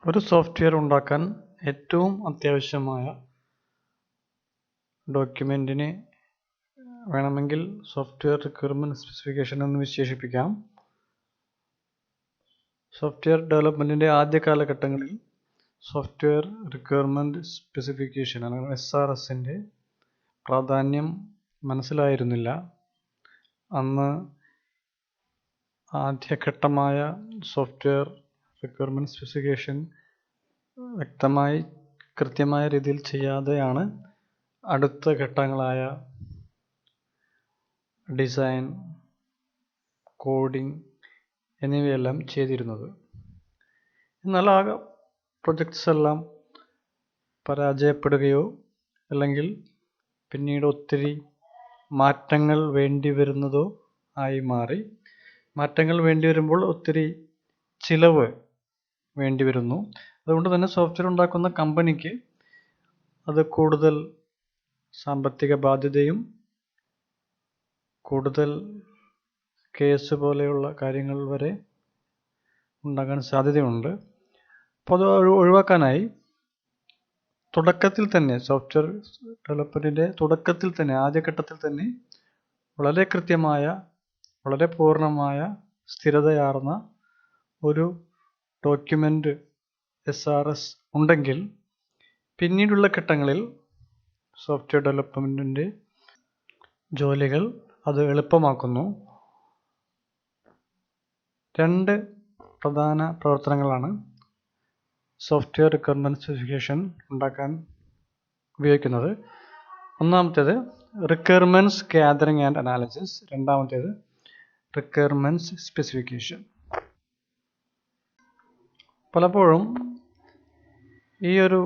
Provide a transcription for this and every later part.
ഒരു സോഫ്റ്റ്വെയർ ഉണ്ടാക്കാൻ ഏറ്റവും അത്യാവശ്യമായ ഡോക്യുമെന്റിനെ വേണമെങ്കിൽ സോഫ്റ്റ്വെയർ റിക്വയർമെന്റ് സ്പെസിഫിക്കേഷൻ എന്ന് വിശേഷിപ്പിക്കാം. സോഫ്റ്റ്വെയർ ഡെവലപ്മെന്റിന്റെ ആദ്യ കാലഘട്ടങ്ങളിൽ സോഫ്റ്റ്വെയർ റിക്വയർമെന്റ് സ്പെസിഫിക്കേഷൻ അല്ലെങ്കിൽ SRSന്റെ പ്രാധാന്യം മനസ്സിലായിരുന്നില്ല. അന്ന് ആദ്യഘട്ടമായ സോഫ്റ്റ്വെയർ റിക്വയർമെന്റ് സ്പെസിഫിക്കേഷൻ വ്യക്തമായി കൃത്യമായ രീതിയിൽ ചെയ്യാതെയാണ് അടുത്ത ഘട്ടങ്ങളായ ഡിസൈൻ, കോഡിംഗ് എന്നിവയെല്ലാം ചെയ്തിരുന്നത്. എന്നാൽ ആ പ്രൊജക്ട്സ് എല്ലാം പരാജയപ്പെടുകയോ അല്ലെങ്കിൽ പിന്നീട് ഒത്തിരി മാറ്റങ്ങൾ വേണ്ടി വരുന്നതോ ആയി മാറി. മാറ്റങ്ങൾ വേണ്ടി വരുമ്പോൾ ഒത്തിരി ചിലവ് വേണ്ടി വരുന്നു. അതുകൊണ്ട് തന്നെ സോഫ്റ്റ്വെയർ ഉണ്ടാക്കുന്ന കമ്പനിക്ക് അത് കൂടുതൽ സാമ്പത്തിക ബാധ്യതയും കൂടുതൽ കേസ് പോലെയുള്ള കാര്യങ്ങൾ വരെ ഉണ്ടാകാൻ സാധ്യതയുണ്ട്. അപ്പോൾ അത് ഒഴിവാക്കാനായി തുടക്കത്തിൽ തന്നെ സോഫ്റ്റ്വെയർ ഡെവലപ്മെന്റിന്റെ തുടക്കത്തിൽ തന്നെ ആദ്യഘട്ടത്തിൽ തന്നെ വളരെ കൃത്യമായ, വളരെ പൂർണ്ണമായ, സ്ഥിരതയാർന്ന ഒരു ഡോക്യുമെന്റ് SRS ഉണ്ടെങ്കിൽ പിന്നീടുള്ള ഘട്ടങ്ങളിൽ സോഫ്റ്റ്വെയർ ഡെവലപ്മെന്റിന്റെ ജോലികൾ അത് എളുപ്പമാക്കുന്നു. രണ്ട് പ്രധാന പ്രവർത്തനങ്ങളാണ് സോഫ്റ്റ്വെയർ റിക്വയർമെന്റ് സ്പെസിഫിക്കേഷൻ ഉണ്ടാക്കാൻ ഉപയോഗിക്കുന്നത്. ഒന്നാമത്തേത് റിക്വയർമെന്റ്സ് ഗ്യാതറിംഗ് ആൻഡ് അനാലിസിസ്, രണ്ടാമത്തേത് റിക്വയർമെന്റ്സ് സ്പെസിഫിക്കേഷൻ. പലപ്പോഴും ഈ ഒരു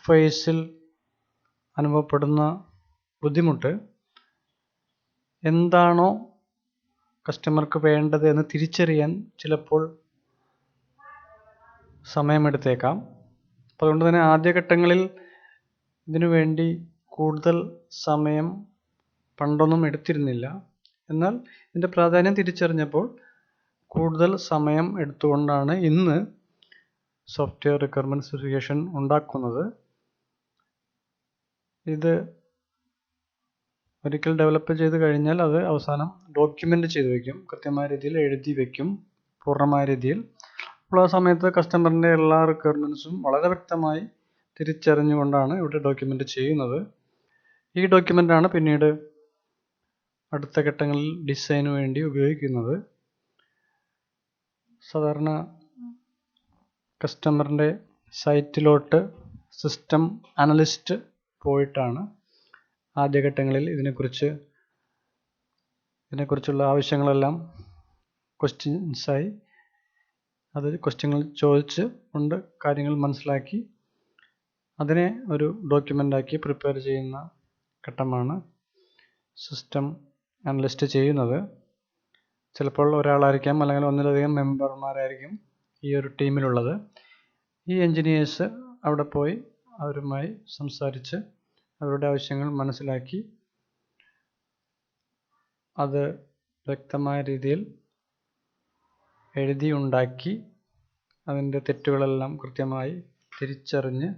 ഫേസിൽ അനുഭവപ്പെടുന്ന ബുദ്ധിമുട്ട് എന്താണോ കസ്റ്റമർക്ക് വേണ്ടത് എന്ന് തിരിച്ചറിയാൻ ചിലപ്പോൾ സമയമെടുത്തേക്കാം. അതുകൊണ്ട് തന്നെ ആദ്യഘട്ടങ്ങളിൽ ഇതിനുവേണ്ടി കൂടുതൽ സമയം പണ്ടൊന്നും എടുത്തിരുന്നില്ല. എന്നാൽ ഇതിൻ്റെ പ്രാധാന്യം തിരിച്ചറിഞ്ഞപ്പോൾ കൂടുതൽ സമയം എടുത്തുകൊണ്ടാണ് ഇന്ന് സോഫ്റ്റ്വെയർ റിക്വയർമെന്റ് സ്പെസിഫിക്കേഷൻ ഉണ്ടാക്കുന്നത്. ഇത് ഒരിക്കൽ ഡെവലപ്പ് ചെയ്ത് കഴിഞ്ഞാൽ അത് അവസാനം ഡോക്യുമെന്റ് ചെയ്ത് വയ്ക്കും, കൃത്യമായ രീതിയിൽ എഴുതി വയ്ക്കും, പൂർണ്ണമായ രീതിയിൽ. അപ്പോൾ ആ സമയത്ത് കസ്റ്റമറിൻ്റെ എല്ലാ റിക്വയർമെന്റ്സും വളരെ വ്യക്തമായി തിരിച്ചറിഞ്ഞുകൊണ്ടാണ് ഇവിടെ ഡോക്യുമെന്റ് ചെയ്യുന്നത്. ഈ ഡോക്യുമെന്റാണ് പിന്നീട് അടുത്ത ഘട്ടങ്ങളിൽ ഡിസൈന് വേണ്ടി ഉപയോഗിക്കുന്നത്. സാധാരണ കസ്റ്റമറിൻ്റെ സൈറ്റിലോട്ട് സിസ്റ്റം അനലിസ്റ്റ് പോയിട്ടാണ് ആദ്യഘട്ടങ്ങളിൽ ഇതിനെക്കുറിച്ചുള്ള ആവശ്യങ്ങളെല്ലാം ക്വസ്റ്റ്യൻസായി ക്വസ്റ്റ്യങ്ങൾ ചോദിച്ച് കൊണ്ട് കാര്യങ്ങൾ മനസ്സിലാക്കി അതിനെ ഒരു ഡോക്യുമെൻ്റാക്കി പ്രിപ്പയർ ചെയ്യുന്ന ഘട്ടമാണ് സിസ്റ്റം അനലിസ്റ്റ് ചെയ്യുന്നത്. ചിലപ്പോൾ ഒരാളായിരിക്കാം, അല്ലെങ്കിൽ ഒന്നിലധികം മെമ്പർമാരായിരിക്കും ഈ ഒരു ടീമിലുള്ളത്. ഈ എൻജിനീയേഴ്സ് അവിടെ പോയി അവരുമായി സംസാരിച്ച് അവരുടെ ആവശ്യങ്ങൾ മനസ്സിലാക്കി അത് വ്യക്തമായ രീതിയിൽ എഴുതി ഉണ്ടാക്കി അതിൻ്റെ തെറ്റുകളെല്ലാം കൃത്യമായി തിരിച്ചറിഞ്ഞ്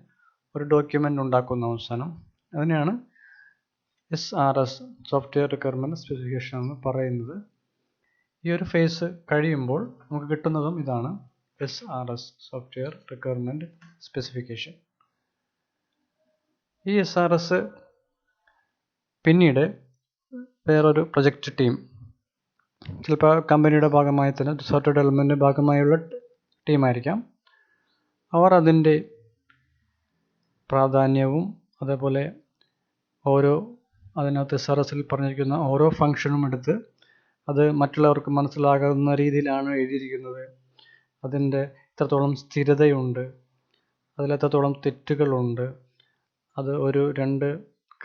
ഒരു ഡോക്യുമെൻ്റ് ഉണ്ടാക്കുന്ന അവസാനം അതിനെയാണ് SRS, സോഫ്റ്റ്വെയർ റിക്വയർമെന്റ് സ്പെസിഫിക്കേഷൻ എന്ന് പറയുന്നത്. ഈ ഒരു ഫേസ് കഴിയുമ്പോൾ നമുക്ക് കിട്ടുന്നതും ഇതാണ്, SRS, സോഫ്റ്റ്വെയർ റിക്വയർമെന്റ് സ്പെസിഫിക്കേഷൻ. ഈ SRS പിന്നീട് വേറൊരു പ്രൊജക്റ്റ് ടീം, ചിലപ്പോൾ കമ്പനിയുടെ ഭാഗമായി തന്നെ സോഫ്റ്റ്വെയർ ഡെവലപ്മെൻറ്റിൻ്റെ ഭാഗമായുള്ള ടീമായിരിക്കാം, അവർ അതിൻ്റെ പ്രാധാന്യവും അതേപോലെ അതിനകത്ത് SRSൽ പറഞ്ഞിരിക്കുന്ന ഓരോ ഫംഗ്ഷനും എടുത്ത് അത് മറ്റുള്ളവർക്ക് മനസ്സിലാകുന്ന രീതിയിലാണ് എഴുതിയിരിക്കുന്നത്, അതിൻ്റെ എത്രത്തോളം സ്ഥിരതയുണ്ട്, അതിലെത്രത്തോളം തെറ്റുകളുണ്ട്, അത് രണ്ട്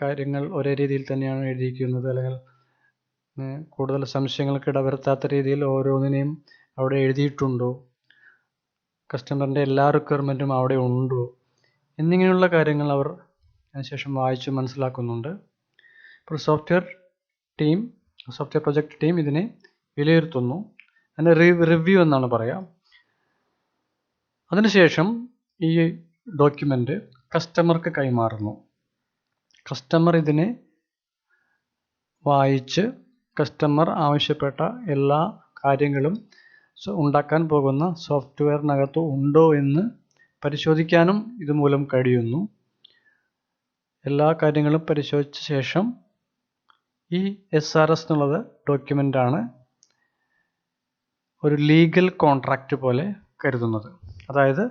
കാര്യങ്ങൾ ഒരേ രീതിയിൽ തന്നെയാണ് എഴുതിയിരിക്കുന്നത്, അല്ലെങ്കിൽ കൂടുതൽ സംശയങ്ങൾക്ക് ഇടവരുത്താത്ത രീതിയിൽ ഓരോന്നിനെയും അവിടെ എഴുതിയിട്ടുണ്ടോ, കസ്റ്റമറിൻ്റെ എല്ലാ റിക്വയർമെൻറ്റും അവിടെ ഉണ്ടോ എന്നിങ്ങനെയുള്ള കാര്യങ്ങൾ അവർ അതിനുശേഷം വായിച്ച് മനസ്സിലാക്കുന്നുണ്ട്. ഇപ്പോൾ സോഫ്റ്റ്വെയർ പ്രൊജക്റ്റ് ടീം ഇതിനെ വിലയിരുത്തുന്നു, അതിനെ റിവ്യൂ എന്നാണ് പറയുക. അതിനുശേഷം ഈ ഡോക്യുമെൻ്റ് കസ്റ്റമർക്ക് കൈമാറുന്നു. കസ്റ്റമർ ഇതിനെ വായിച്ച് കസ്റ്റമർ ആവശ്യപ്പെട്ട എല്ലാ കാര്യങ്ങളും ഉണ്ടാക്കാൻ പോകുന്ന സോഫ്റ്റ്വെയറിനകത്ത് ഉണ്ടോ എന്ന് പരിശോധിക്കാനും ഇതുമൂലം കഴിയുന്നു. എല്ലാ കാര്യങ്ങളും പരിശോധിച്ച ശേഷം ഈ SRS എന്നുള്ളത് ഡോക്യുമെൻ്റാണ് ഒരു ലീഗൽ കോൺട്രാക്റ്റ് പോലെ കരുതുന്നത്. അതായത്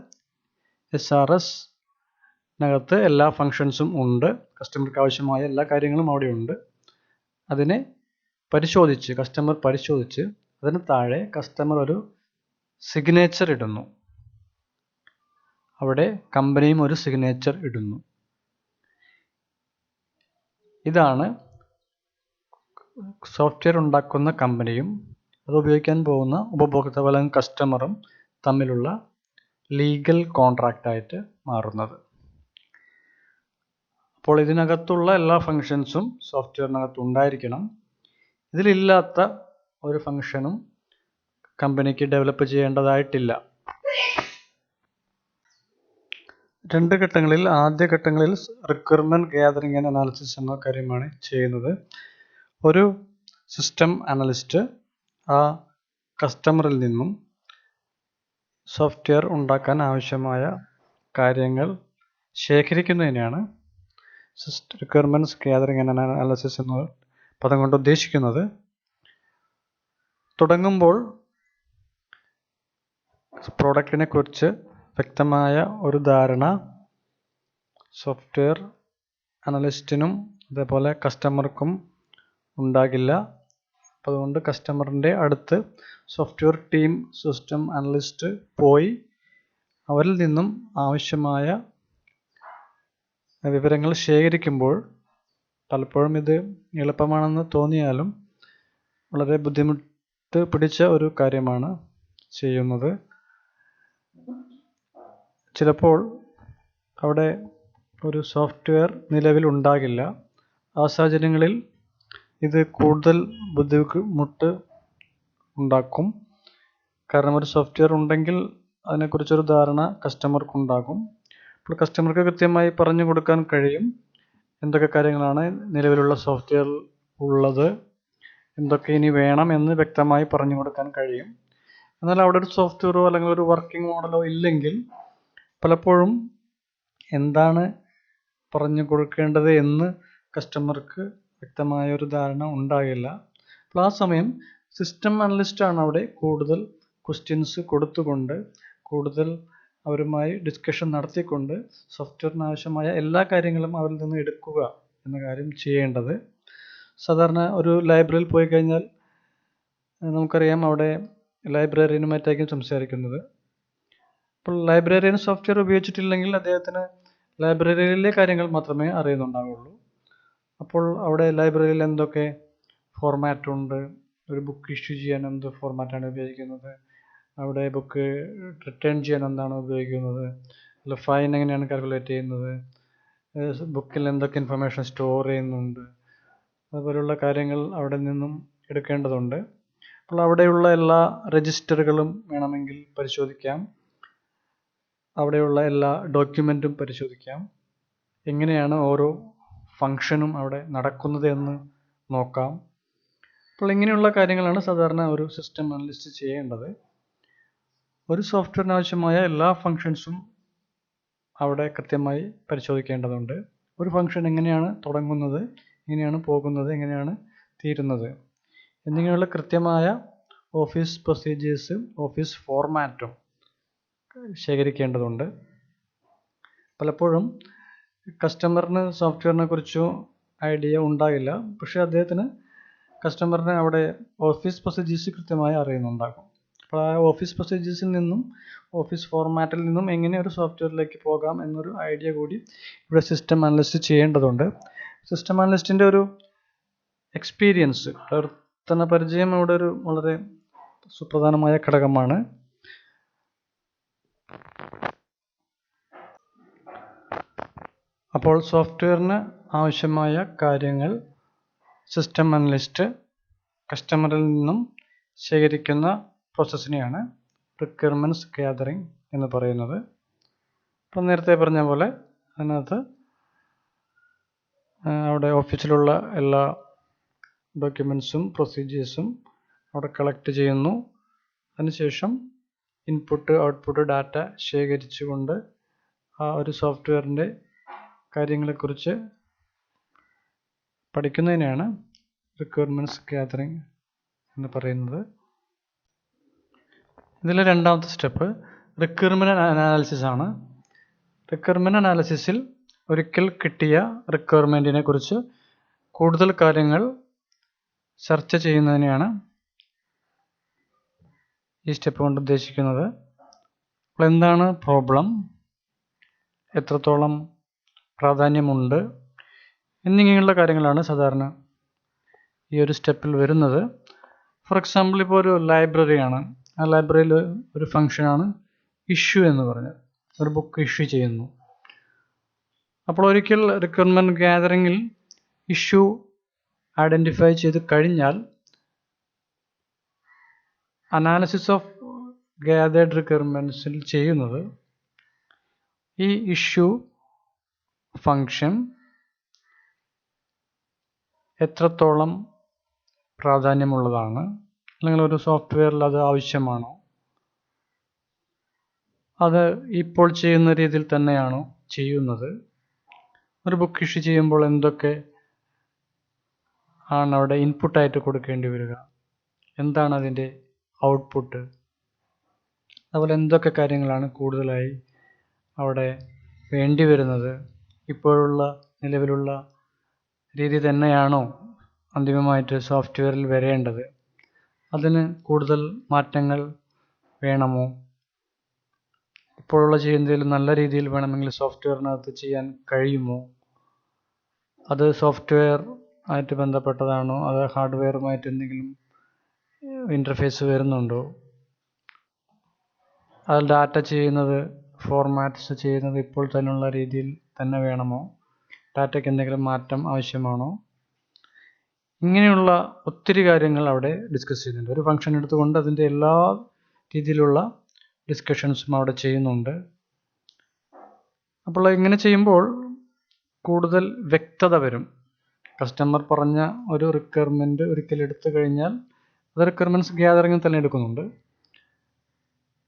SRSനകത്ത് എല്ലാ ഫങ്ഷൻസും ഉണ്ട്, കസ്റ്റമർക്ക് ആവശ്യമായ എല്ലാ കാര്യങ്ങളും അവിടെ ഉണ്ട്. അതിനെ കസ്റ്റമർ പരിശോധിച്ച് അതിന് താഴെ കസ്റ്റമർ ഒരു സിഗ്നേച്ചർ ഇടുന്നു. അവിടെ കമ്പനിയും ഒരു സിഗ്നേച്ചർ ഇടുന്നു. ഇതാണ് സോഫ്റ്റ്വെയർ ഉണ്ടാക്കുന്ന കമ്പനിയും അത് ഉപയോഗിക്കാൻ പോകുന്ന ഉപഭോക്താവ് അല്ലെങ്കിൽ കസ്റ്റമറും തമ്മിലുള്ള ലീഗൽ കോൺട്രാക്റ്റ് ആയിട്ട് മാറുന്നത്. അപ്പോൾ ഇതിനകത്തുള്ള എല്ലാ ഫങ്ഷൻസും സോഫ്റ്റ്വെയറിനകത്ത് ഉണ്ടായിരിക്കണം. ഇതിലില്ലാത്ത ഒരു ഫങ്ഷനും കമ്പനിക്ക് ഡെവലപ്പ് ചെയ്യേണ്ടതായിട്ടില്ല. രണ്ട് ഘട്ടങ്ങളിൽ, ആദ്യ ഘട്ടങ്ങളിൽ റിക്വയർമെന്റ് ഗ്യാതറിംഗ് ആൻഡ് അനാലിസിസ് എന്ന കാര്യമാണ് ചെയ്യുന്നത്. ഒരു സിസ്റ്റം അനലിസ്റ്റ് ആ കസ്റ്റമറിൽ നിന്നും സോഫ്റ്റ്വെയർ ഉണ്ടാക്കാൻ ആവശ്യമായ കാര്യങ്ങൾ ശേഖരിക്കുന്നതിനാണ് റിക്വയർമെന്റ്സ് ഗ്യാതറിംഗ് ആൻഡ് അനാലിസിസ് എന്ന പദം കൊണ്ട് ഉദ്ദേശിക്കുന്നത്. തുടങ്ങുമ്പോൾ പ്രോഡക്റ്റിനെ കുറിച്ച് വ്യക്തമായ ഒരു ധാരണ സോഫ്റ്റ്വെയർ അനലിസ്റ്റിനും അതേപോലെ കസ്റ്റമർക്കും ഉണ്ടാകില്ല. അതുകൊണ്ട് കസ്റ്റമറിൻ്റെ അടുത്ത് സോഫ്റ്റ്വെയർ ടീം സിസ്റ്റം അനലിസ്റ്റ് പോയി അവരിൽ നിന്നും ആവശ്യമായ വിവരങ്ങൾ ശേഖരിക്കുമ്പോൾ പലപ്പോഴും ഇത് എളുപ്പമാണെന്ന് തോന്നിയാലും വളരെ ബുദ്ധിമുട്ട് പിടിച്ച ഒരു കാര്യമാണ് ചെയ്യുന്നത്. ചിലപ്പോൾ അവിടെ ഒരു സോഫ്റ്റ്വെയർ നിലവിൽ ഉണ്ടാകില്ല. ആ സാഹചര്യങ്ങളിൽ ഇത് കൂടുതൽ ബുദ്ധിമുട്ട് ഉണ്ടാക്കും. കാരണം ഒരു സോഫ്റ്റ്വെയർ ഉണ്ടെങ്കിൽ അതിനെക്കുറിച്ചൊരു ധാരണ കസ്റ്റമർക്കുണ്ടാകും. അപ്പോൾ കസ്റ്റമർക്ക് കൃത്യമായി പറഞ്ഞു കൊടുക്കാൻ കഴിയും എന്തൊക്കെ കാര്യങ്ങളാണ് നിലവിലുള്ള സോഫ്റ്റ്വെയർ ഉള്ളത്, എന്തൊക്കെ ഇനി വേണം എന്ന് വ്യക്തമായി പറഞ്ഞു കൊടുക്കാൻ കഴിയും. എന്നാൽ അവിടെ ഒരു സോഫ്റ്റ്വെയറോ അല്ലെങ്കിൽ ഒരു വർക്കിംഗ് മോഡലോ ഇല്ലെങ്കിൽ പലപ്പോഴും എന്താണ് പറഞ്ഞു കൊടുക്കേണ്ടത് എന്ന് കസ്റ്റമർക്ക് വ്യക്തമായ ഒരു ധാരണ ഉണ്ടാകില്ല. അപ്പോൾ ആ സമയം സിസ്റ്റം അനലിസ്റ്റാണ് അവിടെ കൂടുതൽ ക്വസ്റ്റ്യൻസ് കൊടുത്തുകൊണ്ട് കൂടുതൽ അവരുമായി ഡിസ്കഷൻ നടത്തിക്കൊണ്ട് സോഫ്റ്റ്വെയറിന് ആവശ്യമായ എല്ലാ കാര്യങ്ങളും അവരിൽ നിന്ന് എടുക്കുക എന്ന കാര്യം ചെയ്യേണ്ടത്. സാധാരണ ഒരു ലൈബ്രറിയിൽ പോയി കഴിഞ്ഞാൽ നമുക്കറിയാം അവിടെ ലൈബ്രറിയനുമായിട്ടായിരിക്കും സംസാരിക്കുന്നത്. അപ്പോൾ ലൈബ്രറിയൻ സോഫ്റ്റ്വെയർ ഉപയോഗിച്ചിട്ടില്ലെങ്കിൽ അദ്ദേഹത്തിന് ലൈബ്രറിയിലെ കാര്യങ്ങൾ മാത്രമേ അറിയുന്നുണ്ടാവുള്ളൂ. അപ്പോൾ അവിടെ ലൈബ്രറിയിൽ എന്തൊക്കെ ഫോർമാറ്റ് ഉണ്ട്, ഒരു ബുക്ക് ഇഷ്യൂ ചെയ്യാൻ എന്ത് ഫോർമാറ്റാണ് ഉപയോഗിക്കുന്നത്, അവിടെ ബുക്ക് റിട്ടേൺ ചെയ്യാൻ എന്താണ് ഉപയോഗിക്കുന്നത്, അല്ല ഫൈൻ എങ്ങനെയാണ് കാൽക്കുലേറ്റ് ചെയ്യുന്നത്, ബുക്കിൽ എന്തൊക്കെ ഇൻഫർമേഷൻ സ്റ്റോർ ചെയ്യുന്നുണ്ട്, അതുപോലുള്ള കാര്യങ്ങൾ അവിടെ നിന്നും എടുക്കേണ്ടതുണ്ട്. അപ്പോൾ അവിടെയുള്ള എല്ലാ രജിസ്റ്ററുകളും വേണമെങ്കിൽ പരിശോധിക്കാം, അവിടെയുള്ള എല്ലാ ഡോക്യുമെൻറ്റും പരിശോധിക്കാം, എങ്ങനെയാണ് ഓരോ ഫങ്ഷനും അവിടെ നടക്കുന്നത് എന്ന് നോക്കാം. അപ്പോൾ ഇങ്ങനെയുള്ള കാര്യങ്ങളാണ് സാധാരണ ഒരു സിസ്റ്റം അനലിസ്റ്റ് ചെയ്യേണ്ടത്. ഒരു സോഫ്റ്റ്വെയറിന് ആവശ്യമായ എല്ലാ ഫങ്ഷൻസും അവിടെ കൃത്യമായി പരിശോധിക്കേണ്ടതുണ്ട്. ഒരു ഫങ്ഷൻ എങ്ങനെയാണ് തുടങ്ങുന്നത്, എങ്ങനെയാണ് പോകുന്നത്, എങ്ങനെയാണ് തീരുന്നത് എന്നിങ്ങനെയുള്ള കൃത്യമായ ഓഫീസ് പ്രൊസീജിയേഴ്സ്, ഓഫീസ് ഫോർമാറ്റും ശേഖരിക്കേണ്ടതുണ്ട്. പലപ്പോഴും കസ്റ്റമറിന് സോഫ്റ്റ്വെയറിനെ കുറിച്ചോ ഐഡിയ ഉണ്ടാകില്ല, പക്ഷേ അദ്ദേഹത്തിന് കസ്റ്റമറിന് അവിടെ ഓഫീസ് പ്രൊസീജിയേഴ്സ് കൃത്യമായി അറിയുന്നുണ്ടാകും. അപ്പോൾ ആ ഓഫീസ് പ്രൊസീജിയേഴ്സിൽ നിന്നും ഓഫീസ് ഫോർമാറ്റിൽ നിന്നും എങ്ങനെ ഒരു സോഫ്റ്റ്വെയറിലേക്ക് പോകാം എന്നൊരു ഐഡിയ കൂടി ഇവിടെ സിസ്റ്റം അനലിസ്റ്റ് ചെയ്യേണ്ടതുണ്ട്. സിസ്റ്റം അനലിസ്റ്റിൻ്റെ ഒരു എക്സ്പീരിയൻസ്, പ്രവർത്തന പരിചയം ഇവിടെ ഒരു വളരെ സുപ്രധാനമായ ഘടകമാണ്. അപ്പോൾ സോഫ്റ്റ്വെയറിന് ആവശ്യമായ കാര്യങ്ങൾ സിസ്റ്റം അനലിസ്റ്റ് കസ്റ്റമറിൽ നിന്നും ശേഖരിക്കുന്ന പ്രോസസ്സിനെയാണ് റിക്വയർമെൻറ്റ്സ് ഗ്യാതറിംഗ് എന്ന് പറയുന്നത്. അപ്പം നേരത്തെ പറഞ്ഞ പോലെ അതിനകത്ത് അവിടെ ഓഫീസിലുള്ള എല്ലാ ഡോക്യുമെൻസും പ്രൊസീജിയേഴ്സും അവിടെ കളക്ട് ചെയ്യുന്നു. അതിനുശേഷം ഇൻപുട്ട് ഔട്ട്പുട്ട് ഡാറ്റ ശേഖരിച്ചുകൊണ്ട് ആ ഒരു സോഫ്റ്റ്വെയറിൻ്റെ കാര്യങ്ങളെക്കുറിച്ച് പഠിക്കുന്നതിനെയാണ് റിക്വയർമെൻറ്റ്സ് ഗ്യാതറിംഗ് എന്ന് പറയുന്നത്. ഇതിലെ രണ്ടാമത്തെ സ്റ്റെപ്പ് റിക്വയർമെൻറ്റ് അനാലിസിസ് ആണ്. റിക്വയർമെൻറ്റ് അനാലിസിസിൽ ഒരിക്കൽ കിട്ടിയ റിക്വയർമെൻറ്റിനെ കുറിച്ച് കൂടുതൽ കാര്യങ്ങൾ ചർച്ച ചെയ്യുന്നതിനെയാണ് ഈ സ്റ്റെപ്പ് കൊണ്ട് ഉദ്ദേശിക്കുന്നത്. അപ്പോൾ എന്താണ് പ്രോബ്ലം, എത്രത്തോളം പ്രാധാന്യമുണ്ട് എന്നിങ്ങനെയുള്ള കാര്യങ്ങളാണ് സാധാരണ ഈ ഒരു സ്റ്റെപ്പിൽ വരുന്നത്. ഫോർ എക്സാമ്പിൾ, ഇപ്പോൾ ഒരു ലൈബ്രറിയാണ്. ആ ലൈബ്രറിയിൽ ഒരു ഫംഗ്ഷനാണ് ഇഷ്യൂ എന്ന് പറഞ്ഞത്. ഒരു ബുക്ക് ഇഷ്യൂ ചെയ്യുന്നു. അപ്പോൾ ഒരിക്കൽ റിക്വയർമെൻറ്റ് ഗ്യാതറിങ്ങിൽ ഇഷ്യൂ ഐഡൻറ്റിഫൈ ചെയ്ത് കഴിഞ്ഞാൽ അനാലിസിസ് ഓഫ് ഗ്യാതേർഡ് റിക്വയർമെൻറ്റ്സിൽ ചെയ്യുന്നത് ഈ ഇഷ്യൂ ഫംഗ്ഷൻ എത്രത്തോളം പ്രാധാന്യമുള്ളതാണ്, അല്ലെങ്കിൽ ഒരു സോഫ്റ്റ്വെയറിൽ അത് ആവശ്യമാണോ, അത് ഇപ്പോൾ ചെയ്യുന്ന രീതിയിൽ തന്നെയാണോ ചെയ്യുന്നത്, ഒരു ബുക്ക് ഇഷ്യൂ ചെയ്യുമ്പോൾ എന്തൊക്കെ ആണ് അവിടെ ഇൻപുട്ടായിട്ട് കൊടുക്കേണ്ടി വരിക, എന്താണ് അതിൻ്റെ ഔട്ട്പുട്ട്, അതുപോലെ എന്തൊക്കെ കാര്യങ്ങളാണ് കൂടുതലായി അവിടെ വേണ്ടി വരുന്നത്, ഇപ്പോഴുള്ള നിലവിലുള്ള രീതി തന്നെയാണോ അന്തിമമായിട്ട് സോഫ്റ്റ്വെയറിൽ വരേണ്ടത്, അതിന് കൂടുതൽ മാറ്റങ്ങൾ വേണമോ, ഇപ്പോഴുള്ള ചെയ്യുന്നതിൽ നല്ല രീതിയിൽ വേണമെങ്കിൽ സോഫ്റ്റ്വെയറിനകത്ത് ചെയ്യാൻ കഴിയുമോ, അത് സോഫ്റ്റ്വെയർ ആയിട്ട് ബന്ധപ്പെട്ടതാണോ, അത് ഹാർഡ്വെയറുമായിട്ട് എന്തെങ്കിലും ഇൻ്റർഫേസ് വരുന്നുണ്ടോ, അത് ഡാറ്റ ചെയ്യുന്നത് ഫോർമാറ്റ്സ് ചെയ്യുന്നത് ഇപ്പോൾ തന്നെയുള്ള രീതിയിൽ തന്നെ വേണമോ, ഡാറ്റയ്ക്ക് എന്തെങ്കിലും മാറ്റം ആവശ്യമാണോ, ഇങ്ങനെയുള്ള ഒത്തിരി കാര്യങ്ങൾ അവിടെ ഡിസ്കസ് ചെയ്യുന്നുണ്ട്. ഒരു ഫംഗ്ഷൻ എടുത്തുകൊണ്ട് അതിൻ്റെ എല്ലാ രീതിയിലുള്ള ഡിസ്കഷൻസും അവിടെ ചെയ്യുന്നുണ്ട്. അപ്പോൾ ഇങ്ങനെ ചെയ്യുമ്പോൾ കൂടുതൽ വ്യക്തത വരും. കസ്റ്റമർ പറഞ്ഞ ഒരു റിക്വയർമെൻറ്റ് ഒരിക്കൽ എടുത്തു കഴിഞ്ഞാൽ അത് റിക്വയർമെൻറ്റ്സ് ഗ്യാതറിങ്ങിൽ തന്നെ എടുക്കുന്നുണ്ട്.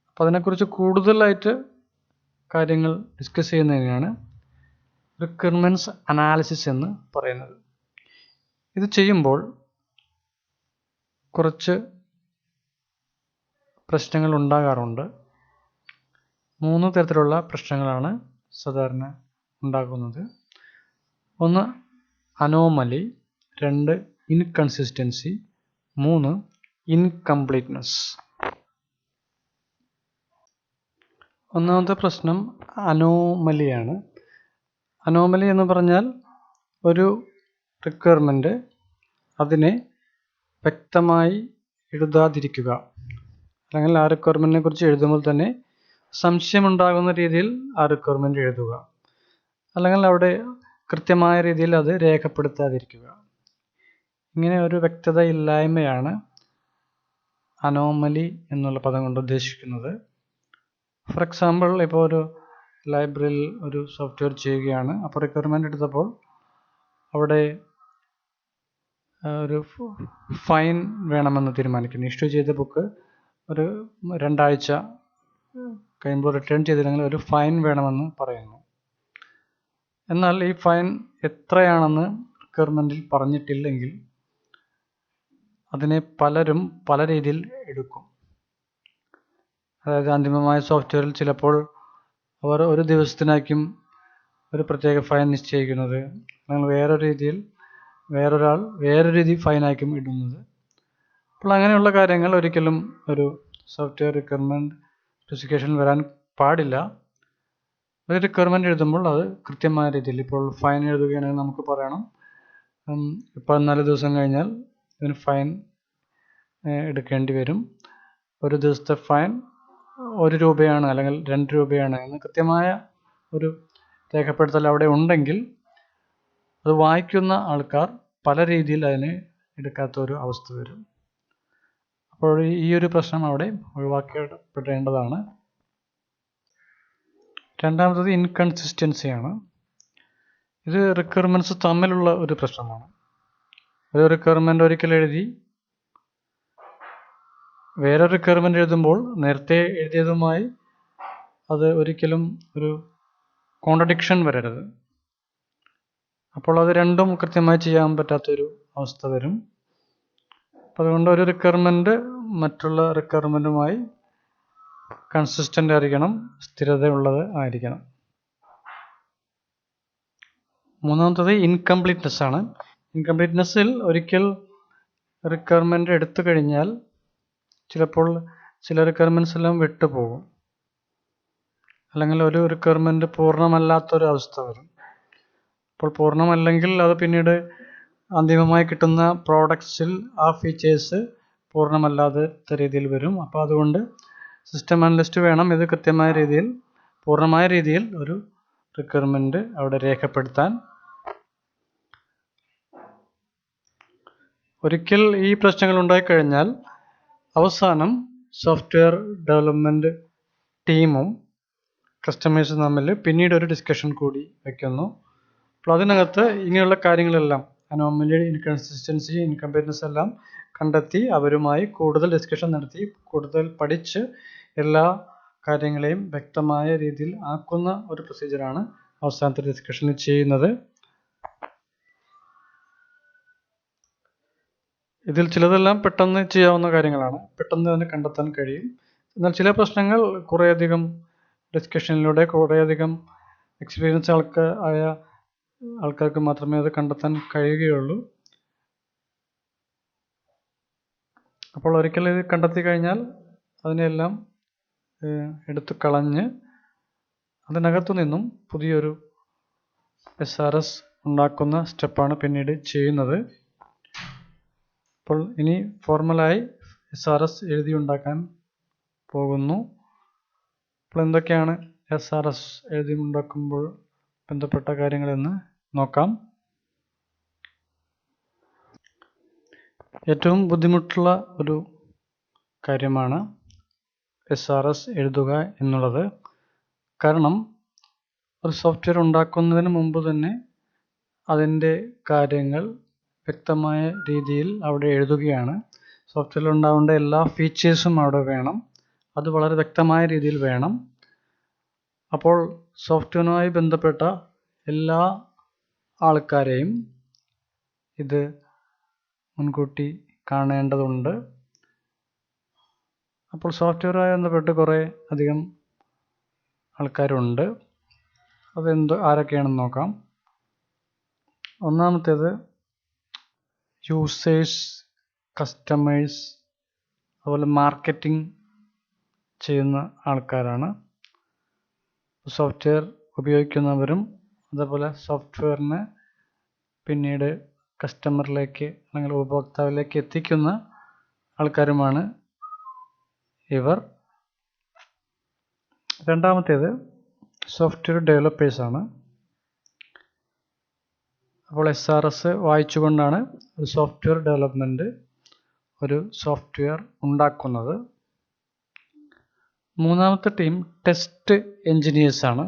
അപ്പോൾ അതിനെക്കുറിച്ച് കൂടുതലായിട്ട് കാര്യങ്ങൾ ഡിസ്കസ് ചെയ്യുന്നതിനാണ് റിക്വയർമെൻറ്റ്സ് അനാലിസിസ് എന്ന് പറയുന്നത്. ഇത് ചെയ്യുമ്പോൾ കുറച്ച് പ്രശ്നങ്ങൾ ഉണ്ടാകാറുണ്ട്. 3 തരത്തിലുള്ള പ്രശ്നങ്ങളാണ് സാധാരണ ഉണ്ടാകുന്നത്. 1 അനോമലി, 2 ഇൻകൺസിസ്റ്റൻസി, 3 ഇൻകംപ്ലീറ്റ്നെസ്. ഒന്നാമത്തെ പ്രശ്നം അനോമലിയാണ്. അനോമലി എന്ന് പറഞ്ഞാൽ ഒരു റിക്വയർമെൻറ്റ് അതിനെ വ്യക്തമായി എഴുതാതിരിക്കുക, അല്ലെങ്കിൽ ആ റിക്വയർമെൻറ്റിനെ കുറിച്ച് എഴുതുമ്പോൾ തന്നെ സംശയമുണ്ടാകുന്ന രീതിയിൽ ആ റിക്വയർമെൻറ്റ് എഴുതുക, അല്ലെങ്കിൽ അവിടെ കൃത്യമായ രീതിയിൽ അത് രേഖപ്പെടുത്താതിരിക്കുക. ഇങ്ങനെ ഒരു വ്യക്തത ഇല്ലായ്മയാണ് അനോമലി എന്നുള്ള പദം കൊണ്ട് ഉദ്ദേശിക്കുന്നത്. ഫോർ എക്സാമ്പിൾ, ഇപ്പോൾ ഒരു ലൈബ്രറിയിൽ ഒരു സോഫ്റ്റ്വെയർ ചെയ്യുകയാണ്. അപ്പോൾ റിക്വയർമെൻറ്റ് എടുത്തപ്പോൾ അവിടെ ഒരു ഫൈൻ വേണമെന്ന് തീരുമാനിക്കുന്നു. ഇഷ്യൂ ചെയ്ത ബുക്ക് ഒരു 2 ആഴ്ച കഴിയുമ്പോൾ റിട്ടേൺ ചെയ്തില്ലെങ്കിൽ ഒരു ഫൈൻ വേണമെന്ന് പറയുന്നു. എന്നാൽ ഈ ഫൈൻ എത്രയാണെന്ന് റിക്വയർമെൻറ്റിൽ പറഞ്ഞിട്ടില്ലെങ്കിൽ അതിനെ പലരും പല രീതിയിൽ എടുക്കും. അതായത് അന്തിമമായ സോഫ്റ്റ്വെയറിൽ ചിലപ്പോൾ അവർ ഒരു ദിവസത്തിനായിരിക്കും ഒരു പ്രത്യേക ഫൈൻ നിശ്ചയിക്കുന്നത്, അല്ലെങ്കിൽ വേറൊരാൾ വേറൊരു രീതി ഫൈനായിരിക്കും ഇടുന്നത്. അപ്പോൾ അങ്ങനെയുള്ള കാര്യങ്ങൾ ഒരിക്കലും ഒരു സോഫ്റ്റ്വെയർ റിക്വയർമെൻറ്റ് സ്പെസിഫിക്കേഷനിൽ വരാൻ പാടില്ല. ഒരു റിക്വയർമെൻറ്റ് എഴുതുമ്പോൾ അത് കൃത്യമായ രീതിയിൽ, ഇപ്പോൾ ഫൈൻ എഴുതുകയാണെങ്കിൽ നമുക്ക് പറയണം 14 ദിവസം കഴിഞ്ഞാൽ ഇതിന് ഫൈൻ എടുക്കേണ്ടി വരും, ഒരു ദിവസത്തെ ഫൈൻ 1 രൂപയാണ് അല്ലെങ്കിൽ 2 രൂപയാണ് എന്ന് കൃത്യമായ ഒരു രേഖപ്പെടുത്തൽ അവിടെ ഉണ്ടെങ്കിൽ അത് വായിക്കുന്ന ആൾക്കാർ പല രീതിയിൽ അതിനെ എടുക്കാത്ത ഒരു അവസ്ഥ വരും. അപ്പോൾ ഈ ഒരു പ്രശ്നം അവിടെ ഒഴിവാക്കപ്പെടേണ്ടതാണ്. രണ്ടാമത്തത് ഇൻകൺസിസ്റ്റൻസിയാണ്. ഇത് റിക്വയർമെൻറ്റ്സ് തമ്മിലുള്ള ഒരു പ്രശ്നമാണ്. ഒരു റിക്വയർമെൻ്റ് ഒരിക്കൽ എഴുതി വേറൊരു റിക്വയർമെൻ്റ് എഴുതുമ്പോൾ നേരത്തെ എഴുതിയതുമായി അത് ഒരിക്കലും ഒരു കോൺട്രഡിക്ഷൻ വരരുത്. അപ്പോൾ അത് രണ്ടും കൃത്യമായി ചെയ്യാൻ പറ്റാത്തൊരു അവസ്ഥ വരും. അപ്പോൾ അതുകൊണ്ട് ഒരു റിക്വയർമെൻ്റ് മറ്റുള്ള റിക്വയർമെൻറ്റുമായി കൺസിസ്റ്റൻ്റ് ആയിരിക്കണം, സ്ഥിരതയുള്ളത് ആയിരിക്കണം. മൂന്നാമത്തത് ഇൻകംപ്ലീറ്റ്നെസ് ആണ്. ഇൻകംപ്ലീറ്റ്നെസ്സിൽ ഒരിക്കൽ റിക്വയർമെൻ്റ് എടുത്തു കഴിഞ്ഞാൽ ചിലപ്പോൾ ചില റിക്വയർമെൻറ്റ്സ് എല്ലാം വിട്ടുപോകും, അല്ലെങ്കിൽ ഒരു റിക്വയർമെൻ്റ് പൂർണ്ണമല്ലാത്തൊരു അവസ്ഥ വരും. അപ്പോൾ പൂർണ്ണമല്ലെങ്കിൽ അത് പിന്നീട് അന്തിമമായി കിട്ടുന്ന പ്രോഡക്ട്സിൽ ആ ഫീച്ചേഴ്സ് പൂർണ്ണമല്ലാത്ത രീതിയിൽ വരും. അപ്പോൾ അതുകൊണ്ട് സിസ്റ്റം അനലിസ്റ്റ് വേണം ഇത് കൃത്യമായ രീതിയിൽ, പൂർണ്ണമായ രീതിയിൽ ഒരു റിക്വയർമെൻ്റ് അവിടെ രേഖപ്പെടുത്താൻ. ഒരിക്കൽ ഈ പ്രശ്നങ്ങൾ ഉണ്ടായിക്കഴിഞ്ഞാൽ അവസാനം സോഫ്റ്റ്വെയർ ഡെവലപ്മെൻറ്റ് ടീമും കസ്റ്റമേഴ്സും തമ്മിൽ പിന്നീട് ഒരു ഡിസ്കഷൻ കൂടി വയ്ക്കുന്നു. അപ്പോൾ അതിനകത്ത് ഇങ്ങനെയുള്ള കാര്യങ്ങളെല്ലാം അനോമലി, ഇൻകൺസിസ്റ്റൻസി, ഇൻകംപ്ലീറ്റ്നെസ് എല്ലാം കണ്ടെത്തി അവരുമായി കൂടുതൽ ഡിസ്കഷൻ നടത്തി കൂടുതൽ പഠിച്ച് എല്ലാ കാര്യങ്ങളെയും വ്യക്തമായ രീതിയിൽ ആക്കുന്ന ഒരു പ്രൊസീജിയറാണ് അവസാനത്തെ ഡിസ്കഷനിൽ ചെയ്യുന്നത്. ഇതിൽ ചിലതെല്ലാം പെട്ടെന്ന് ചെയ്യാവുന്ന കാര്യങ്ങളാണ്, പെട്ടെന്ന് തന്നെ കണ്ടെത്താൻ കഴിയും. എന്നാൽ ചില പ്രശ്നങ്ങൾ കുറേയധികം ഡിസ്കഷനിലൂടെ കുറേയധികം എക്സ്പീരിയൻസ് ആയ ആൾക്കാർക്ക് മാത്രമേ അത് കണ്ടെത്താൻ കഴിയുകയുള്ളൂ. അപ്പോൾ ഒരിക്കൽ ഇത് കണ്ടെത്തി കഴിഞ്ഞാൽ അതിനെല്ലാം എടുത്തു കളഞ്ഞ് അതിനകത്തു നിന്നും പുതിയൊരു SRS ഉണ്ടാക്കുന്ന സ്റ്റെപ്പാണ് പിന്നീട് ചെയ്യുന്നത്. അപ്പോൾ ഇനി ഫോർമലായി SRS എഴുതി ഉണ്ടാക്കാൻ പോകുന്നു. അപ്പോൾ എന്തൊക്കെയാണ് SRS എഴുതി ഉണ്ടാക്കുമ്പോൾ ബന്ധപ്പെട്ട കാര്യങ്ങളെന്ന് നോക്കാം. ഏറ്റവും ബുദ്ധിമുട്ടുള്ള ഒരു കാര്യമാണ് SRS എഴുതുക എന്നുള്ളത്. കാരണം ഒരു സോഫ്റ്റ്വെയർ ഉണ്ടാക്കുന്നതിന് മുമ്പ് തന്നെ അതിൻ്റെ കാര്യങ്ങൾ വ്യക്തമായ രീതിയിൽ അവിടെ എഴുതുകയാണ്. സോഫ്റ്റ്വെയറിൽ ഉണ്ടാവേണ്ട എല്ലാ ഫീച്ചേഴ്സും അവിടെ വേണം, അത് വളരെ വ്യക്തമായ രീതിയിൽ വേണം. അപ്പോൾ സോഫ്റ്റ്വെയറുമായി ബന്ധപ്പെട്ട എല്ലാ ആൾക്കാരെയും ഇത് മുൻകൂട്ടി കാണേണ്ടതുണ്ട്. അപ്പോൾ സോഫ്റ്റ്വെയറുമായി ബന്ധപ്പെട്ട് കുറേ അധികം ആൾക്കാരുണ്ട്. ആരൊക്കെയാണെന്ന് നോക്കാം. ഒന്നാമത്തേത് യൂസേഴ്സ്, കസ്റ്റമേഴ്സ്, അതുപോലെ മാർക്കറ്റിംഗ് ചെയ്യുന്ന ആൾക്കാരാണ്. സോഫ്റ്റ്വെയർ ഉപയോഗിക്കുന്നവരും അതേപോലെ സോഫ്റ്റ്വെയറിനെ പിന്നീട് കസ്റ്റമറിലേക്ക് അല്ലെങ്കിൽ ഉപഭോക്താവിലേക്ക് എത്തിക്കുന്ന ആൾക്കാരുമാണ് ഇവർ. രണ്ടാമത്തേത് സോഫ്റ്റ്വെയർ ഡെവലപ്പേഴ്സാണ്. അപ്പോൾ SRS വായിച്ചുകൊണ്ടാണ് ഒരു സോഫ്റ്റ്വെയർ ഡെവലപ്മെൻറ്റ്, ഒരു സോഫ്റ്റ്വെയർ ഉണ്ടാക്കുന്നത്. മൂന്നാമത്തെ ടീം ടെസ്റ്റ് എൻജിനീയേഴ്സാണ്.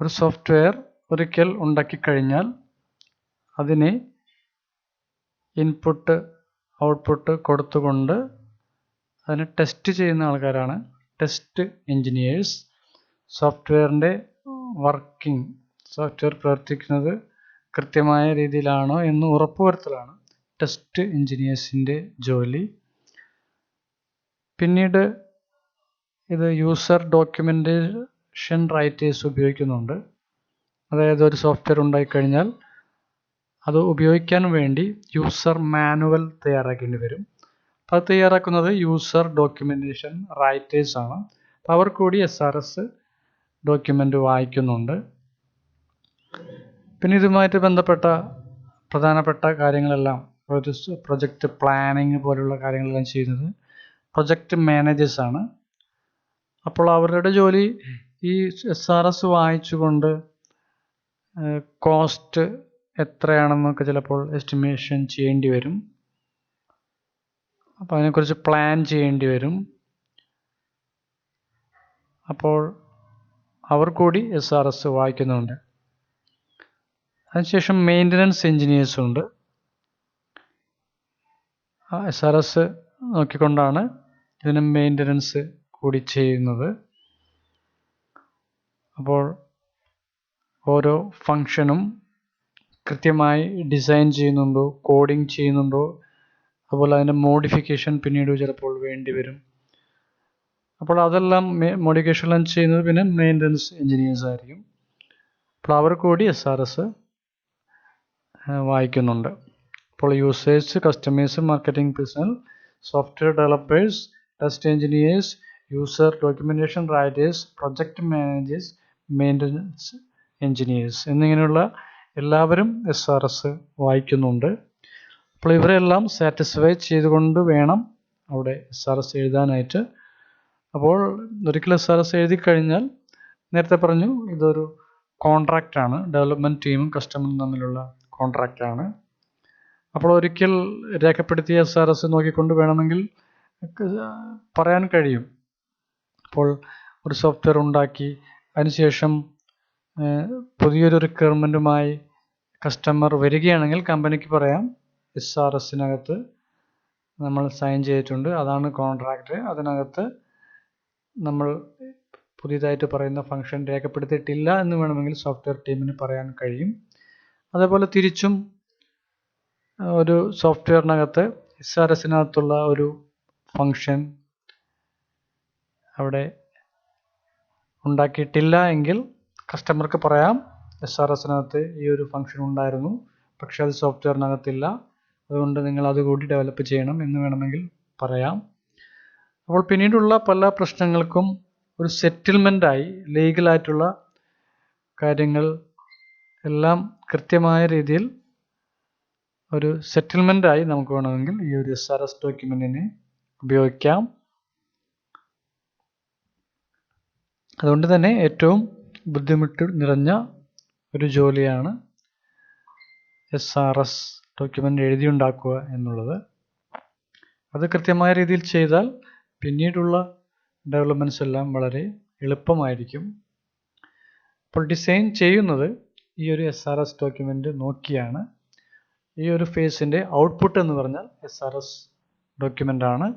ഒരു സോഫ്റ്റ്വെയർ ഒരിക്കൽ ഉണ്ടാക്കിക്കഴിഞ്ഞാൽ അതിനെ ഇൻപുട്ട് ഔട്ട്പുട്ട് കൊടുത്തുകൊണ്ട് അതിനെ ടെസ്റ്റ് ചെയ്യുന്ന ആൾക്കാരാണ് ടെസ്റ്റ് എൻജിനീയേഴ്സ്. സോഫ്റ്റ്വെയറിൻ്റെ വർക്കിംഗ്, സോഫ്റ്റ്വെയർ പ്രവർത്തിക്കുന്നത് കൃത്യമായ രീതിയിലാണോ എന്ന് ഉറപ്പുവരുത്തലാണ് ടെസ്റ്റ് എൻജിനീയേഴ്സിൻ്റെ ജോലി. പിന്നീട് ഇത് യൂസർ ഡോക്യുമെൻറ്റേഷൻ റൈറ്റേഴ്സ് ഉപയോഗിക്കുന്നുണ്ട്. അതായത് ഒരു സോഫ്റ്റ്വെയർ ഉണ്ടായിക്കഴിഞ്ഞാൽ അത് ഉപയോഗിക്കാൻ വേണ്ടി യൂസർ മാനുവൽ തയ്യാറാക്കേണ്ടി വരും. അപ്പോൾ അത് തയ്യാറാക്കുന്നത് യൂസർ ഡോക്യുമെൻറ്റേഷൻ റൈറ്റേഴ്സാണ്. അപ്പോൾ അവർ കൂടി SRS ഡോക്യുമെൻ്റ് വായിക്കുന്നുണ്ട്. പിന്നെ ഇതുമായിട്ട് ബന്ധപ്പെട്ട പ്രധാനപ്പെട്ട കാര്യങ്ങളെല്ലാം ഒരു പ്രൊജക്റ്റ് പ്ലാനിങ് പോലുള്ള കാര്യങ്ങളെല്ലാം ചെയ്യുന്നത് പ്രൊജക്റ്റ് മാനേജേഴ്സാണ്. അപ്പോൾ അവരുടെ ജോലി ഈ SRS വായിച്ചുകൊണ്ട് കോസ്റ്റ് എത്രയാണെന്നൊക്കെ ചിലപ്പോൾ എസ്റ്റിമേഷൻ ചെയ്യേണ്ടി വരും. അപ്പോൾ അതിനെക്കുറിച്ച് പ്ലാൻ ചെയ്യേണ്ടി വരും. അപ്പോൾ അവർ കൂടി SRS വായിക്കുന്നുണ്ട്. അതിനുശേഷം മെയിൻ്റനൻസ് എഞ്ചിനീയേഴ്സ് ഉണ്ട്. SRS നോക്കിക്കൊണ്ടാണ് ഇതിന് മെയിൻ്റനൻസ് കൂടി ചെയ്യുന്നത്. അപ്പോൾ ഓരോ ഫങ്ഷനും കൃത്യമായി ഡിസൈൻ ചെയ്യുന്നുണ്ടോ, കോഡിംഗ് ചെയ്യുന്നുണ്ടോ, അതുപോലെ അതിൻ്റെ മോഡിഫിക്കേഷൻ പിന്നീട് ചിലപ്പോൾ വേണ്ടി വരും. അപ്പോൾ അതെല്ലാം മോഡിഫിക്കേഷനെല്ലാം ചെയ്യുന്നത് പിന്നെ മെയിൻ്റനൻസ് എഞ്ചിനീയേഴ്സ് ആയിരിക്കും. അപ്പോൾ അവർ കൂടി SRS വായിക്കുന്നുണ്ട്. അപ്പോൾ users, customers, marketing personal, software developers, test engineers, user documentation writers, project managers, maintenance engineers എന്നിങ്ങനെയുള്ള എല്ലാവരും SRS വായിക്കുന്നുണ്ട്. അപ്പോൾ ഇവരെല്ലാം സാറ്റിസ്ഫൈ ചെയ്തുകൊണ്ട് വേണം അവിടെ SRS എഴുതാനായിട്ട്. അപ്പോൾ ഒരിക്കൽ SRS എഴുതി കഴിഞ്ഞാൽ നേരത്തെ പറഞ്ഞു ഇതൊരു കോൺട്രാക്റ്റാണ്, ഡെവലപ്മെൻറ്റ് ടീമും കസ്റ്റമറും തമ്മിലുള്ള കോൺട്രാക്റ്റാണ്. അപ്പോൾ ഒരിക്കൽ രേഖപ്പെടുത്തിയ SRS നോക്കിക്കൊണ്ട് വേണമെങ്കിൽ പറയാൻ കഴിയും. അപ്പോൾ ഒരു സോഫ്റ്റ്വെയർ ഉണ്ടാക്കി അതിനുശേഷം പുതിയൊരു റിക്വയർമെൻറ്റുമായി കസ്റ്റമർ വരികയാണെങ്കിൽ കമ്പനിക്ക് പറയാം SRSനകത്ത് നമ്മൾ സൈൻ ചെയ്തിട്ടുണ്ട്, അതാണ് കോൺട്രാക്റ്റ്, അതിനകത്ത് നമ്മൾ പുതിയതായിട്ട് പറയുന്ന ഫംഗ്ഷൻ രേഖപ്പെടുത്തിയിട്ടില്ല എന്ന് വേണമെങ്കിൽ സോഫ്റ്റ്വെയർ ടീമിന് പറയാൻ കഴിയും. അതേപോലെ തിരിച്ചും ഒരു സോഫ്റ്റ്വെയറിനകത്ത് SRSനകത്തുള്ള ഒരു ഫംഗ്ഷൻ അവിടെ ഉണ്ടാക്കിയിട്ടില്ല എങ്കിൽ കസ്റ്റമർക്ക് പറയാം SRSനകത്ത് ഈ ഒരു ഫംഗ്ഷൻ ഉണ്ടായിരുന്നു, പക്ഷേ അത് സോഫ്റ്റ്വെയറിനകത്തില്ല, അതുകൊണ്ട് നിങ്ങൾ അതുകൂടി ഡെവലപ്പ് ചെയ്യണം എന്ന് വേണമെങ്കിൽ പറയാം. അപ്പോൾ പിന്നീടുള്ള പല പ്രശ്നങ്ങൾക്കും ഒരു സെറ്റിൽമെൻറ്റായി ലീഗലായിട്ടുള്ള കാര്യങ്ങൾ എല്ലാം കൃത്യമായ രീതിയിൽ ഒരു സെറ്റിൽമെൻറ്റായി നമുക്ക് വേണമെങ്കിൽ ഈ ഒരു SRS ഡോക്യുമെൻറ്റിനെ ഉപയോഗിക്കാം. അതുകൊണ്ട് തന്നെ ഏറ്റവും ബുദ്ധിമുട്ട് നിറഞ്ഞ ഒരു ജോലിയാണ് SRS ഡോക്യുമെൻ്റ് എഴുതിയുണ്ടാക്കുക എന്നുള്ളത്. അത് കൃത്യമായ രീതിയിൽ ചെയ്താൽ പിന്നീടുള്ള ഡെവലപ്മെൻറ്റ്സ് എല്ലാം വളരെ എളുപ്പമായിരിക്കും. അപ്പോൾ ഡിസൈൻ ചെയ്യുന്നത് ഈ ഒരു SRS ഡോക്യുമെൻ്റ് നോക്കിയാണ്. ഈ ഒരു ഫേസിൻ്റെ ഔട്ട്പുട്ട് എന്ന് പറഞ്ഞാൽ SRS ഡോക്യുമെൻ്റ് ആണ്.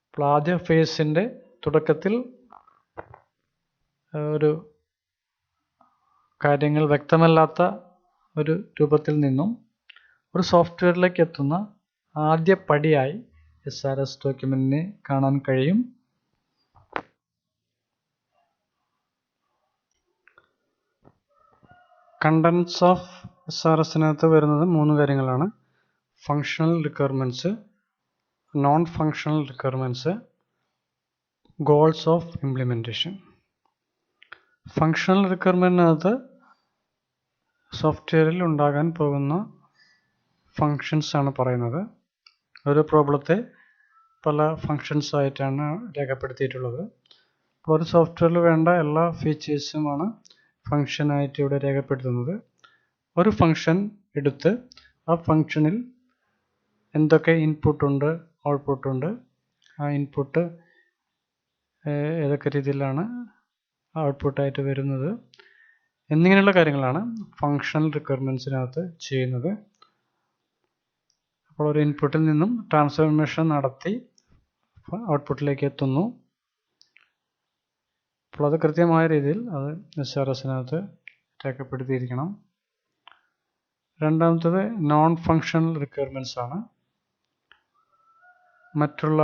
അപ്പോൾ ആദ്യ ഫേസിൻ്റെ തുടക്കത്തിൽ ഒരു കാര്യങ്ങൾ വ്യക്തമല്ലാത്ത ഒരു രൂപത്തിൽ നിന്നും ഒരു സോഫ്റ്റ്വെയറിലേക്ക് എത്തുന്ന ആദ്യ പടിയായി SRS ഡോക്യുമെൻറ്റിനെ കാണാൻ കഴിയും. കണ്ടൻസ് ഓഫ് SRSനകത്ത് വരുന്നത് 3 കാര്യങ്ങളാണ്: functional requirements, non functional requirements, goals of implementation. Functional റിക്വയർമെൻറ്റിനകത്ത് സോഫ്റ്റ്വെയറിൽ ഉണ്ടാകാൻ പോകുന്ന ഫങ്ഷൻസ് ആണ് പറയുന്നത്. ഒരു പ്രോബ്ലത്തെ പല ഫങ്ഷൻസ് ആയിട്ടാണ് രേഖപ്പെടുത്തിയിട്ടുള്ളത്. അപ്പോൾ ഒരു സോഫ്റ്റ്വെയറിൽ വേണ്ട എല്ലാ ഫീച്ചേഴ്സുമാണ് ഫങ്ഷനായിട്ട് ഇവിടെ രേഖപ്പെടുത്തുന്നത്. ഒരു ഫങ്ഷൻ എടുത്ത് ആ ഫങ്ഷനിൽ എന്തൊക്കെ ഇൻപുട്ടുണ്ട്, ഔട്ട്പുട്ടുണ്ട്, ആ ഇൻപുട്ട് ഏതൊക്കെ രീതിയിലാണ് ഔട്ട്പുട്ടായിട്ട് വരുന്നത് എന്നിങ്ങനെയുള്ള കാര്യങ്ങളാണ് ഫങ്ഷണൽ റിക്വയർമെൻറ്റ്സിനകത്ത് ചെയ്യുന്നത്. അപ്പോൾ ഒരു ഇൻപുട്ടിൽ നിന്നും ട്രാൻസ്ഫോർമേഷൻ നടത്തി ഔട്ട്പുട്ടിലേക്ക് എത്തുന്നു. അപ്പോൾ അത് കൃത്യമായ രീതിയിൽ അത് SRSനകത്ത് രേഖപ്പെടുത്തിയിരിക്കണം. രണ്ടാമത്തത് നോൺ ഫങ്ഷണൽ റിക്വയർമെൻറ്റ്സ് ആണ്. മറ്റുള്ള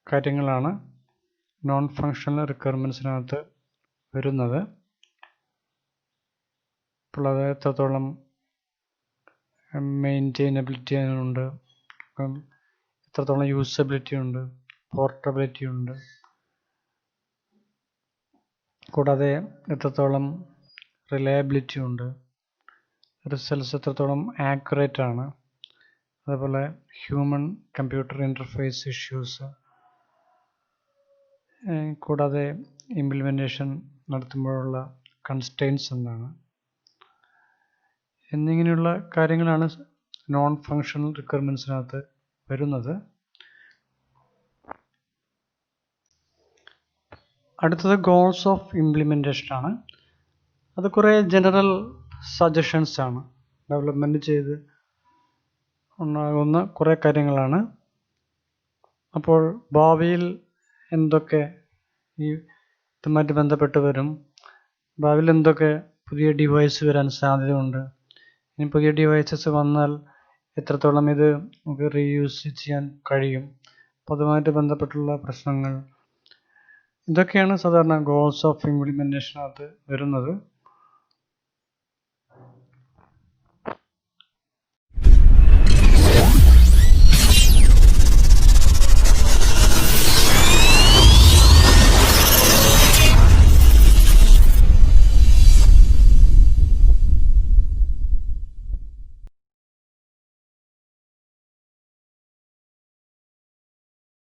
കാര്യങ്ങളാണ് നോൺ ഫങ്ഷണൽ റിക്വയർമെൻറ്റ്സിനകത്ത് വരുന്നത്. അപ്പോൾ അത് എത്രത്തോളം മെയിൻറ്റെയിനബിലിറ്റി ഉണ്ട്, എത്രത്തോളം യൂസബിലിറ്റി ഉണ്ട്, പോർട്ടബിലിറ്റി ഉണ്ട്, കൂടാതെ എത്രത്തോളം റിലയബിലിറ്റി ഉണ്ട്, റിസൾട്ട്സ് എത്രത്തോളം ആക്യുറേറ്റ് ആണ്, അതേപോലെ ഹ്യൂമൻ കമ്പ്യൂട്ടർ ഇൻ്റർഫേസ് ഇഷ്യൂസ്, കൂടാതെ ഇംപ്ലിമെൻറ്റേഷൻ നടത്തുമ്പോഴുള്ള കൺസ്ട്രെയിൻസ് എന്താണ് എന്നിങ്ങനെയുള്ള കാര്യങ്ങളാണ് നോൺ ഫങ്ഷണൽ റിക്വയർമെൻറ്റ്സിനകത്ത് വരുന്നത്. അടുത്തത് ഗോൾസ് ഓഫ് ഇംപ്ലിമെൻറ്റേഷൻ ആണ്. അത് കുറേ ജനറൽ സജഷൻസ് ആണ്. ഡെവലപ്മെൻറ്റ് ചെയ്ത് ഉണ്ടാകുന്ന കുറേ കാര്യങ്ങളാണ്. അപ്പോൾ ഭാവിയിൽ എന്തൊക്കെ ഈ ഇതുമായിട്ട് ബന്ധപ്പെട്ട് വരും, ഭാവിയിൽ എന്തൊക്കെ പുതിയ ഡിവൈസ് വരാൻ സാധ്യതയുണ്ട്, ഇനി പുതിയ ഡിവൈസസ് വന്നാൽ എത്രത്തോളം ഇത് നമുക്ക് റീയൂസ് ചെയ്യാൻ കഴിയും, അപ്പോൾ അതുമായിട്ട് ബന്ധപ്പെട്ടുള്ള പ്രശ്നങ്ങൾ, ഇതൊക്കെയാണ് സാധാരണ ഗോൾസ് ഓഫ് ഇംപ്ലിമെൻറ്റേഷനകത്ത് വരുന്നത്.